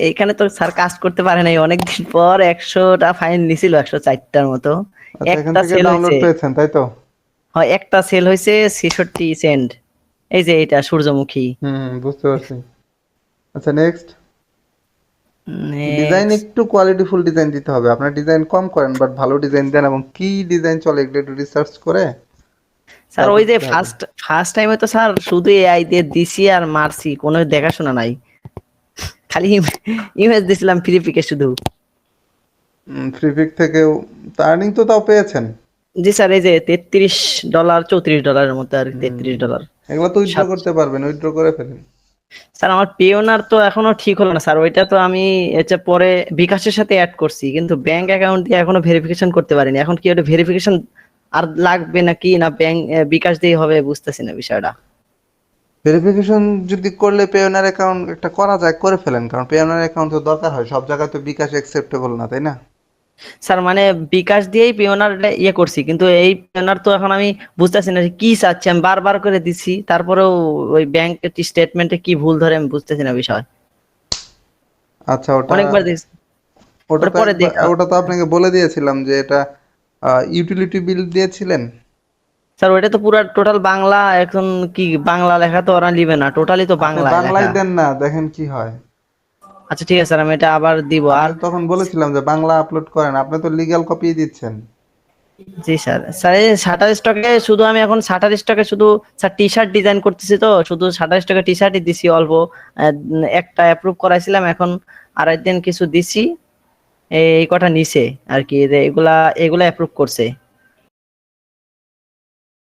এখানে তো স্যার কাজ করতে পারে নাই অনেকদিন পর 100টা ফাইল নিছিল, 104টার মতো। আচ্ছা, এখান একটা থেকে সেল ডাউনলোড হয়েছে। পেয়েছেন তাই তো? হয়, একটা সেল হয়েছে 66 সেন্ট। এই যে এটা সূর্যমুখী। বুঝতে পারছি। আচ্ছা, নেক্সট। ডিজাইন নেক্সট একটু কোয়ালিটিফুল ডিজাইন দিতে হবে। আপনার ডিজাইন কম করেন, বাট ভালো ডিজাইন দেন, এবং কি ডিজাইন চলে এগুলো একটু রিসার্চ করে স্যার, তারপর ওই যে দিতে হবে। ফার্স্ট ফার্স্ট টাইমে তো স্যার শুধু এআই দিয়ে দিছি আর মারছি, কোনো দেখাশোনা নাই। খালি ইমেজ দিছিলাম ফ্রি পিকে শুধু। ফ্রিপিক থেকেও আর্নিং তো তাও পেয়েছেন। জি স্যার, এই যে $33 $34 মতো আর কি, $33। এগুলো তো উইথড্র সাত করতে পারবেন, উইথড্র করে ফেলেন। স্যার, আমার পেওনার তো এখনো ঠিক হলো না স্যার। ওইটা তো আমি হচ্ছে পরে বিকাশের সাথে অ্যাড করছি, কিন্তু ব্যাংক অ্যাকাউন্ট দিয়ে এখনো ভেরিফিকেশন করতে পারিনি। এখন কি ওটা ভেরিফিকেশন আর লাগবে নাকি, না ব্যাংক বিকাশ দিয়ে হবে, বুঝতেছি না বিষয়টা। ভেরিফিকেশন যদি করলে পেওনার অ্যাকাউন্ট একটা করা যায়, করে ফেলেন, কারণ পেওনার অ্যাকাউন্ট তো দরকার হয়, সব জায়গায় তো বিকাশ অ্যাকসেপ্টেবল না, তাই না? স্যার মানে বিকাশ দিয়েই পেওনার ইয়ে করছি, কিন্তু এই পেওনার তো এখন আমি বুঝতেছি না যে কি চাচ্ছে। আমি বারবার করে দিছি, তারপরেও ওই ব্যাংক স্টেটমেন্টে কি ভুল ধরে আমি বুঝতেছি না বিষয়। আচ্ছা, ওটা অনেকবার দেখছি। ওটা ওটা তো পরে একবার, দেখ। ওটা তো আপনাকে বলে দিয়েছিলাম যে এটা ইউটিলিটি বিল দিয়েছিলেন। স্যার, ওইটা তো পুরো টোটাল বাংলা। এখন কি বাংলা লেখা তো ওরা নিবে না, টোটালি তো আপনি বাংলায় বাংলায় লেখা। দেন না, দেখেন কি হয়। আচ্ছা ঠিক আছে স্যার, আমি এটা আবার দিব। আমি আর তখন বলেছিলাম যে বাংলা আপলোড করেন, আপনি তো লিগ্যাল কপি দিচ্ছেন। জি স্যার, স্যার এই শাটার স্টকে শুধু আমি এখন শাটার স্টকে শুধু স্যার টি শার্ট ডিজাইন করতেছি, তো শুধু শাটার স্টকে টি শার্টই দিছি অল্প। একটা অ্যাপ্রুভ করাইছিলাম, এখন আরেকদিন কিছু দিছি। এই কটা নিছে আর কি, এগুলা এগুলা অ্যাপ্রুভ করছে।